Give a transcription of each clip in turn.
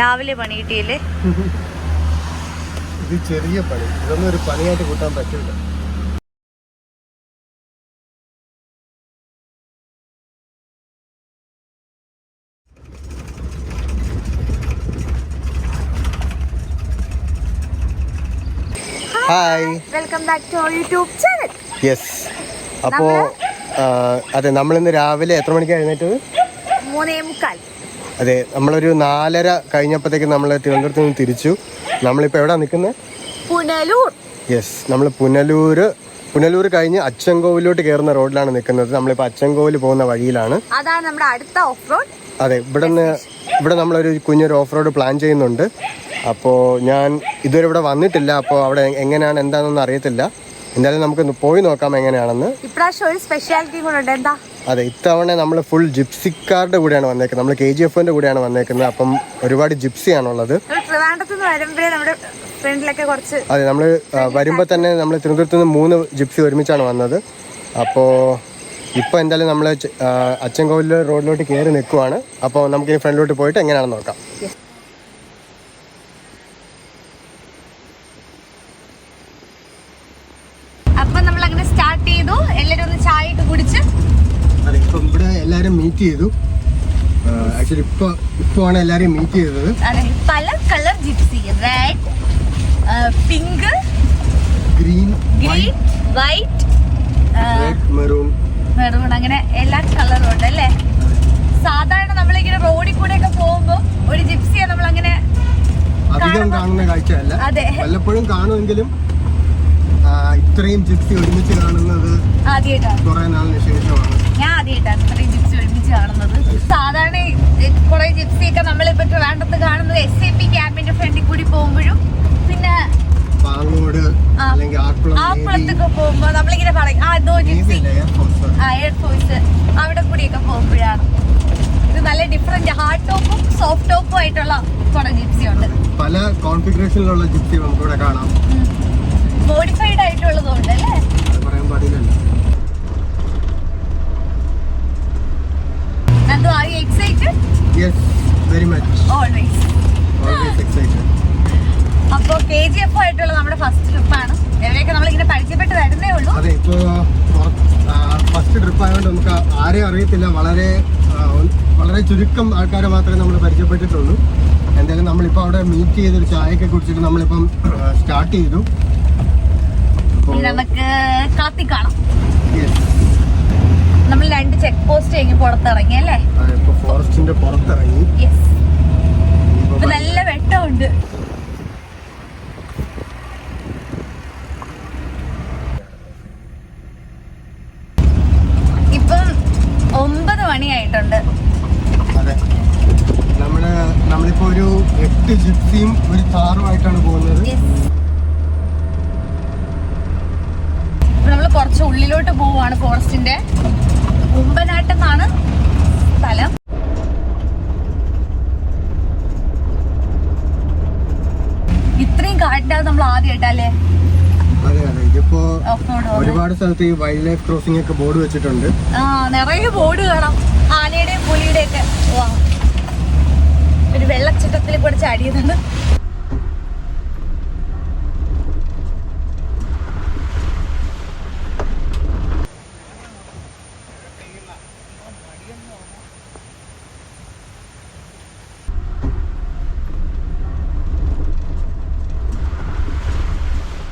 രാവിലെ പണി കിട്ടിയില്ലേ? ഇത് ചെറിയ പണി, ഇതൊന്നും ഒരു പണിയായിട്ട് കൂട്ടാൻ പറ്റില്ല. Hi, welcome back to our YouTube channel. Yes. അപ്പോൾ അതെ, നമ്മളിന്ന് രാവിലെ എത്ര മണിക്കാണ് എഴുന്നേറ്റത്? 3:45. അതെ, നമ്മളൊരു 4:30 കഴിഞ്ഞപ്പോഴത്തേക്ക് നമ്മൾ തിരുവനന്തപുരത്ത് നിന്ന് തിരിച്ചു. നമ്മളിപ്പോൾ എവിടെയാണ് നിൽക്കുന്നത്? പുനലൂർ. യെസ്, നമ്മൾ പുനലൂർ കഴിഞ്ഞ് അച്ചൻകോവിലോട്ട് കയറുന്ന റോഡിലാണ് നിൽക്കുന്നത്. നമ്മളിപ്പോൾ അച്ചൻകോവിൽ പോകുന്ന വഴിയിലാണ്. അതാണ് നമ്മുടെ അടുത്ത ഓഫ് റോഡ്. അതെ, ഇവിടെ നമ്മളൊരു കുഞ്ഞൊരു ഓഫ് റോഡ് പ്ലാൻ ചെയ്യുന്നുണ്ട്. അപ്പോൾ ഞാൻ ഇതുവരെ ഇവിടെ വന്നിട്ടില്ല. അപ്പോൾ അവിടെ എങ്ങനെയാണ് എന്താണെന്നൊന്നും അറിയത്തില്ല. എന്തായാലും നമുക്ക് പോയി നോക്കാം എങ്ങനെയാണെന്ന്. ഇപ്രാവശ്യം ഒരു സ്പെഷ്യാലിറ്റി കൂടെ ഉണ്ട്. എന്താ? അതെ, ഇത്തവണ നമ്മൾ ഫുൾ ജിപ്സിക്കാരുടെ കൂടെയാണ് വന്നേക്കുന്നത്. നമ്മൾ KGF-ന്റെ കൂടെയാണ് വന്നേക്കുന്നത്. അപ്പം ഒരുപാട് ജിപ്സിയാണുള്ളത്. ട്രിവാൻഡ്രത്ത് നിന്ന് വരുമ്പോഴേ നമ്മുടെ ഫ്രണ്ടിലൊക്കെ കുറച്ച്. അതെ, നമ്മൾ വരുമ്പോൾ തന്നെ നമ്മൾ തിരുവനന്തപുരത്ത് നിന്ന് 3 ജിപ്സി ഒരുമിച്ചാണ് വന്നത്. അപ്പോൾ ഇപ്പോൾ എന്തായാലും നമ്മൾ അച്ചൻകോവിൽ റോഡിലോട്ട് കയറി നിൽക്കുവാണ്. അപ്പോൾ നമുക്ക് ഈ ഫ്രണ്ടിലോട്ട് പോയിട്ട് എങ്ങനെയാണെന്ന് നോക്കാം. അപ്പം നമ്മൾ അങ്ങനെ സ്റ്റാർട്ട് ചെയ്തു. എല്ലാവരും ഒന്ന് ചായ ഒക്കെ കുടിച്ച്. അതെ, ഇപ്പം ഇവിടെ എല്ലാവരും മീറ്റ് ചെയ്തു. ആക്ച്വലി ഇപ്പോഴാണ് എല്ലാവരും മീറ്റ് ചെയ്തത്. അതെ, പല colour gypsy, red, pink, green, white, maroon, അങ്ങനെ എല്ലാ കളറും ഉണ്ട് അല്ലേ? സാധാരണ നമ്മളിങ്ങനെ റോഡിൽ കൂടെ ഒക്കെ പോകുമ്പോ ഒരു ജിപ്സിയെ നമ്മൾ അങ്ങനെ അധികം കാണുന്ന കാഴ്ചയല്ല. വല്ലപ്പോഴും കാണുമെങ്കിലും ഇത്രയും ജിപ്സി ഒരുമിച്ച് കാണുന്നത് കുറെ നാളിന് ശേഷമാണ്. ഞാൻ ആദ്യമായിട്ടാണ് ഇത്രയും ജിപ്സി ഒരുമിച്ച് കാണുന്നത്. സാധാരണ കുറെ ജിപ്സിയൊക്കെ നമ്മളിപ്പോ ട്രിവാൻഡ്രത്ത് കാണുന്നത് SAP ക്യാമ്പിന്റെ ഫ്രണ്ടിൽ കൂടി പോകുമ്പോഴും പിന്നെ പാങ്ങോട് അല്ലെങ്കിൽ ആക്കുളത്തൊക്കെ പോകുമ്പോ നമ്മളിങ്ങനെ പറയും ജിപ്സി എയർഫോഴ്സ് അവിടെ കൂടിയൊക്കെ പോകുമ്പോഴാണ്. ഇത് നല്ല ഡിഫറെന്റ് ഹാർഡ് ടോപ്പും സോഫ്റ്റ് ടോപ്പും ആയിട്ടുള്ള കുറെ ജിപ്സി ഉണ്ട്. പല കോൺഫിഗറേഷനിലുള്ള ജിപ്സി നമുക്കിവിടെ കാണാം. മോഡിഫൈഡ് ആയിട്ടുള്ളതുണ്ട് അല്ലേ? പറയാൻ പാടില്ലല്ലോ. Nando, are you excited? Yes, very much. Always excited. അപ്പോൾ KGF ആയിട്ടുള്ള നമ്മുടെ ഫസ്റ്റ് ട്രിപ്പാണ്. എവിടെയൊക്കെ നമ്മളിങ്ങനെ പരിചയപ്പെട്ട് വരുന്നേ ഉള്ളൂ. അതെ, ഇപ്പോൾ ഫസ്റ്റ് ട്രിപ്പ് ആയതുകൊണ്ട് നമുക്ക് ആരെയും അറിയത്തില്ല. വളരെ ചുരുക്കം ആൾക്കാരെ മാത്രമേ നമ്മൾ പരിചയപ്പെട്ടിട്ടുള്ളൂ. എന്തായാലും നമ്മളിപ്പോൾ അവിടെ മീറ്റ് ചെയ്തൊരു ചായയൊക്കെ കുടിച്ചിട്ട് നമ്മളിപ്പം സ്റ്റാർട്ട് ചെയ്തു. നമുക്ക് കളത്തി കാണാം. നമ്മൾ 2 ചെക്ക് പോസ്റ്റ് കഴിഞ്ഞ് പുറത്തിറങ്ങി അല്ലേ? ഫോറസ്റ്റിന്റെ പുറത്തിറങ്ങി. നല്ല വെട്ടമുണ്ട്. ഇപ്പം 9 മണിയായിട്ടുണ്ട്. അതെ, നമ്മളിപ്പോ ഒരു 8 ജിപ്സിയും ഒരു കാറുമായിട്ടാണ് പോകുന്നത്. നമ്മൾ കുറച്ച് ഉള്ളിലോട്ട് പോവാണ്. ഫോറസ്റ്റിന്റെ കുമ്പനാട്ടെന്നാണ് സ്ഥലം. ഇത്രയും കാട്ടിന്റെ നമ്മൾ ആദ്യമായിട്ടല്ലേ? അതെ, ഇതിപ്പോ ഒരുപാട് സ്ഥലത്ത് ഈ വൈൽഡ് ലൈഫ് ക്രോസിംഗ് ഒക്കെ ബോർഡ് വെച്ചിട്ടുണ്ട്. നിറയെ ബോർഡ് കാണാം. ആനയുടെയും പുലിയുടെ ഒക്കെ. ഒരു വെള്ളച്ചട്ടത്തിൽ കൂടെ ചാടിയതാണ്.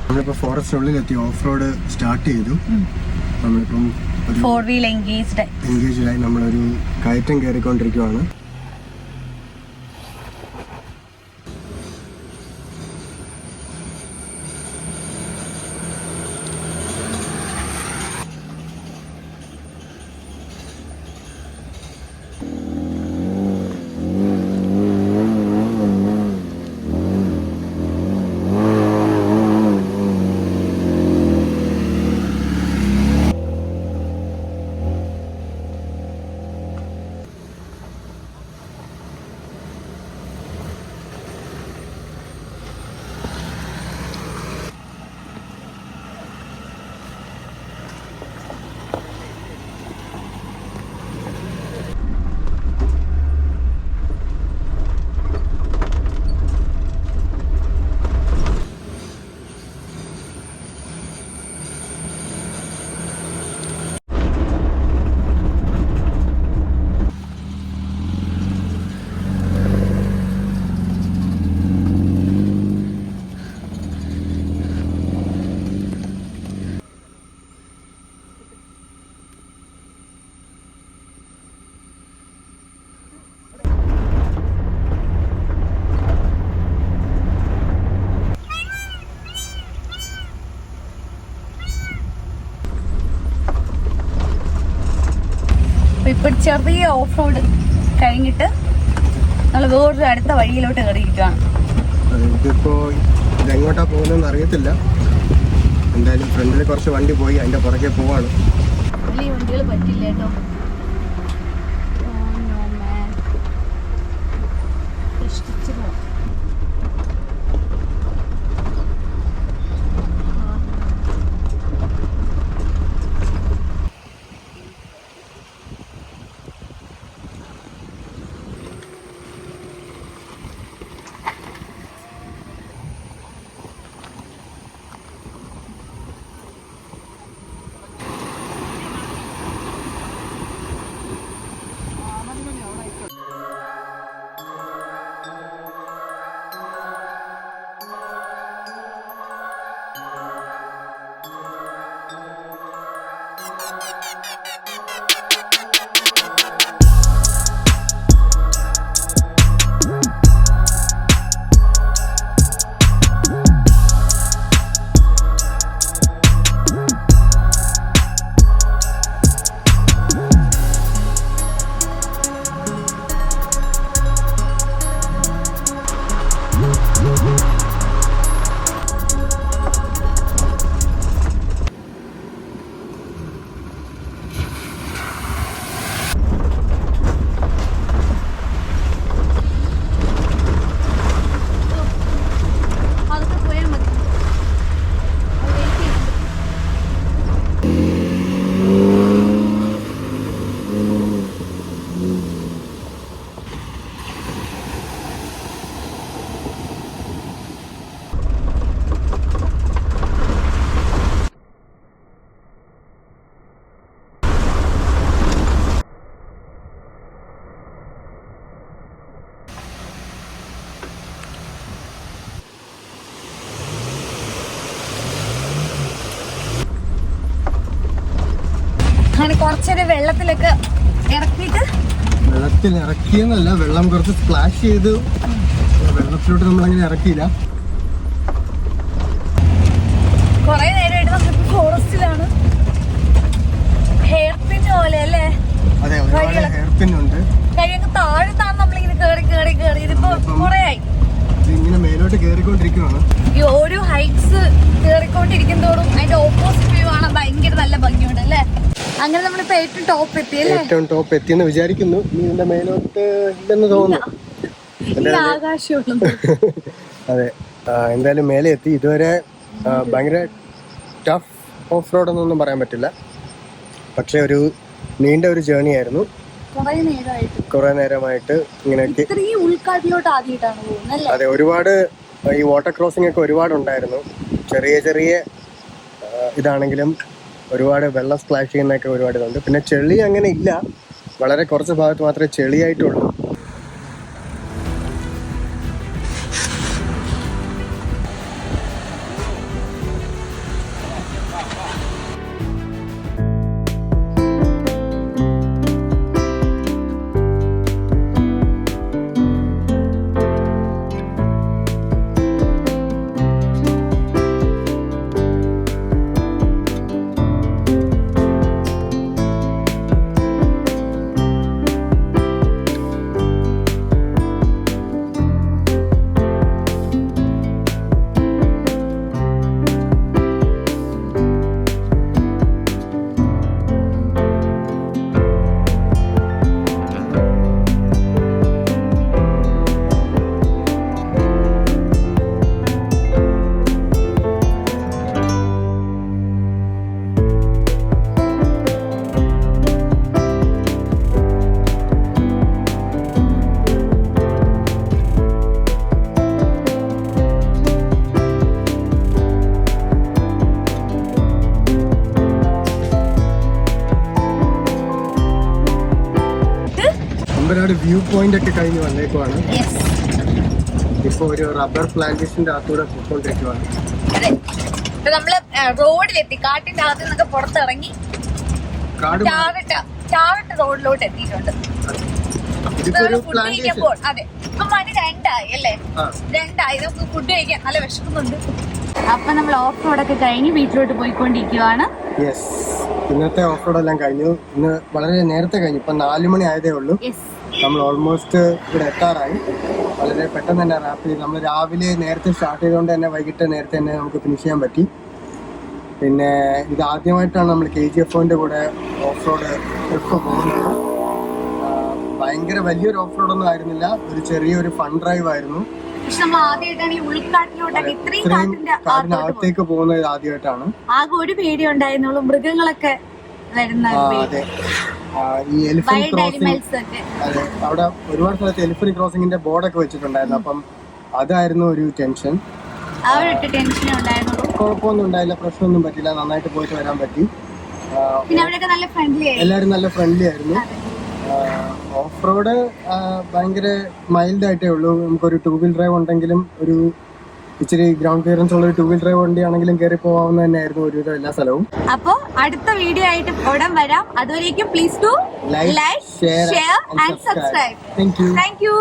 നമ്മളിപ്പോ ഫോറസ്റ്റിനുള്ളിലെത്തി ഓഫ് റോഡ് സ്റ്റാർട്ട് ചെയ്തു. നമ്മളിപ്പം 4 വീൽ എൻഗേജ്ഡായി നമ്മളൊരു കയറ്റം കയറിക്കൊണ്ടിരിക്കുവാണ്. ഒരു ചെറിയ ഓഫ് റോഡ് കഴിഞ്ഞിട്ട് നമ്മൾ വേറൊരു അടുത്ത വഴിയിലോട്ട് കയറിയിരിക്കുകയാണ്. ഇതിപ്പോ ഇതെങ്ങോട്ടാ പോകുന്നതെന്ന് അറിയത്തില്ല. എന്തായാലും ഫ്രണ്ടിൽ കുറച്ച് വണ്ടി പോയി, അതിന്റെ പുറകെ പോവാണ്. വലിയ വണ്ടികൾ പറ്റില്ല കേട്ടോ. അങ്ങനെ കുറച്ചൊരു വെള്ളത്തിലൊക്കെ ഇറക്കിയിട്ട്, വെള്ളത്തിൽ ഇറക്കിയെന്നല്ല, വെള്ളം കുറച്ച് സ്പ്ലാഷ് ചെയ്ത് വെള്ളത്തിലോട്ട് നമ്മളങ്ങനെ ഇറക്കിയില്ല. കുറെ നേരമായിട്ട് നമ്മൾ ഫോറസ്റ്റിലാണ്. ഹെയർ പിൻ പോലെ അല്ലേ? അതെ, ഒരുപാട് ഹെയർ പിൻ ഉണ്ട്. കഴിയൊക്കെ താഴ്ന്നാണ് നമ്മളിങ്ങനെ കേറി കേറി കേറി. ഇതിപ്പോ കുറെ ആയി ഇങ്ങനെ മേലോട്ട് കേറിക്കൊണ്ടിരിക്കുവാണ്. ഈ ഓരോ ഹൈറ്റ്സ് കേറിക്കൊണ്ടിരിക്കുന്നതോടും അതിന്റെ ഓപ്പോസിറ്റ് വ്യൂ ആണ് ഭയങ്കര നല്ല ഭംഗിയുണ്ട് അല്ലേ? അങ്ങനെ നമ്മളിപ്പോ ഏറ്റവും ടോപ്പ് എത്തിയല്ലേ? ഏറ്റവും ടോപ്പ് എത്തിയെന്ന് വിചാരിക്കുന്നു. നീ ഇതിന്റെ മേലോട്ട് ഇല്ലെന്ന് തോന്നുന്നു. ആകാശമുള്ളൂ. അതെ, എന്തായാലും മേലെ എത്തി. ഇതുവരെ ഭയങ്കര ടഫ് ഓഫ് റോഡ് എന്നൊന്നും പറയാൻ പറ്റില്ല, പക്ഷെ ഒരു നീണ്ട ഒരു ജേർണി ആയിരുന്നു. കുറെ നേരമായിട്ട് ഇങ്ങനെയൊക്കെ. ഉൾക്കാട്ടിലോട്ട് ആദ്യമായിട്ടാണ് പോകുന്നത്. അതെ, ഒരുപാട് ഈ വാട്ടർ ക്രോസിംഗ് ഒക്കെ ഒരുപാട് ഉണ്ടായിരുന്നു. ചെറിയ ചെറിയ ഇതാണെങ്കിലും ഒരുപാട് വെള്ളം സ്പ്ലാഷ് ചെയ്യുന്നൊക്കെ ഒരുപാട് ഇതുണ്ട്. പിന്നെ ചെളി അങ്ങനെ ഇല്ല, വളരെ കുറച്ച് ഭാഗത്ത് മാത്രമേ ചെളിയായിട്ടുള്ളൂ. വ്യൂ പോയിന്റ് ഒക്കെ കഴിഞ്ഞ് വന്നേക്കുവാണ്. ഇപ്പൊ ഒരു റബ്ബർ പ്ലാന്റേഷന്റെ അകത്തൂടെ പോയിക്കൊണ്ടിരിക്കുവാണ്. നമ്മള് റോഡിലെത്തി, കാട്ടിന്റെ അകത്ത് നിന്നൊക്കെ പുറത്തിറങ്ങി ടാറിട്ട റോഡിലോട്ട് എത്തിയിട്ടുണ്ട്. ഇതിപ്പോ ഒരു ഫുഡ് കഴിക്കുമ്പോൾ അതെ ഇപ്പൊ മണി 2 അല്ലേ ആ. 2 നമുക്ക് ഫുഡ് കഴിക്കാൻ നല്ല വിശക്കുന്നുണ്ട്. അപ്പൊ നമ്മൾ ഓഫ് റോഡൊക്കെ കഴിഞ്ഞ് വീട്ടിലോട്ട് പോയിക്കൊണ്ടിരിക്കുവാണ്. യെസ്, ഇന്നത്തെ ഓഫ് റോഡ് എല്ലാം കഴിഞ്ഞു. ഇന്ന് വളരെ നേരത്തെ കഴിഞ്ഞു. ഇപ്പൊ 4 മണി ആയതേ ഉള്ളൂ. നമ്മൾ ഓൾമോസ്റ്റ് ഇവിടെ എത്താറായി. വളരെ പെട്ടെന്ന് തന്നെ റാപ്പ് ചെയ്ത് നമ്മൾ രാവിലെ നേരത്തെ സ്റ്റാർട്ട് ചെയ്തുകൊണ്ട് തന്നെ വൈകിട്ട് നേരത്തെ തന്നെ നമുക്ക് ഫിനിഷ് ചെയ്യാൻ പറ്റി. പിന്നെ ഇത് ആദ്യമായിട്ടാണ് നമ്മൾ KGF-ന്റെ കൂടെ ഓഫ് റോഡ് ട്രിപ്പ് പോകുന്നത്. ഭയങ്കര വലിയൊരു ഓഫ് റോഡ് ഒന്നും ആയിരുന്നില്ല, ഒരു ചെറിയൊരു ഫൺ ഡ്രൈവ് ആയിരുന്നു. പക്ഷെ നമ്മൾ ആദ്യമായിട്ടാണ് ഈ ഉൾക്കാട്ടിലോട്ടൊക്കെ ഇത്രയും കാട്ടിനകത്തേക്ക് പോകുന്നത് ആദ്യമായിട്ടാണ്. ആകെ ഒരു പേടി ഉണ്ടായിരുന്നുള്ളൂ, മൃഗങ്ങളൊക്കെ വരുന്ന. അതെ, ഈ എലിഫന്റ് ക്രോസിംഗ്, അതെ, അവിടെ ഒരുപാട് സ്ഥലത്ത് എലിഫന്റ് ക്രോസിംഗിന്റെ ബോർഡൊക്കെ വെച്ചിട്ടുണ്ടായിരുന്നു. അപ്പം അതായിരുന്നു ഒരു ടെൻഷൻ. കുഴപ്പമൊന്നും ഉണ്ടായില്ല, പ്രശ്നമൊന്നും പറ്റില്ല, നന്നായിട്ട് പോയിട്ട് വരാൻ പറ്റി. എല്ലാവരും നല്ല ഫ്രണ്ട്ലി ആയിരുന്നു. ഓഫ് റോഡ് ഭയങ്കര മൈൽഡ് ആയിട്ടേ ഉള്ളൂ. നമുക്കൊരു 2 വീൽ ഡ്രൈവ് ഉണ്ടെങ്കിലും ഒരു ഇച്ചിരി ഗ്രൗണ്ട് ക്ലിയറൻസ് ഉള്ള ഒരു 2 വീൽ ഡ്രൈവ് വണ്ടിയാണെങ്കിലും കയറി പോകാവുന്ന തന്നെയായിരുന്നു ഒരുവിധം എല്ലാ സ്ഥലവും. അപ്പോ അടുത്ത വീഡിയോ ആയിട്ട് ഉടൻ വരാം. അതുവരേക്കും please to like, share and subscribe. Thank U.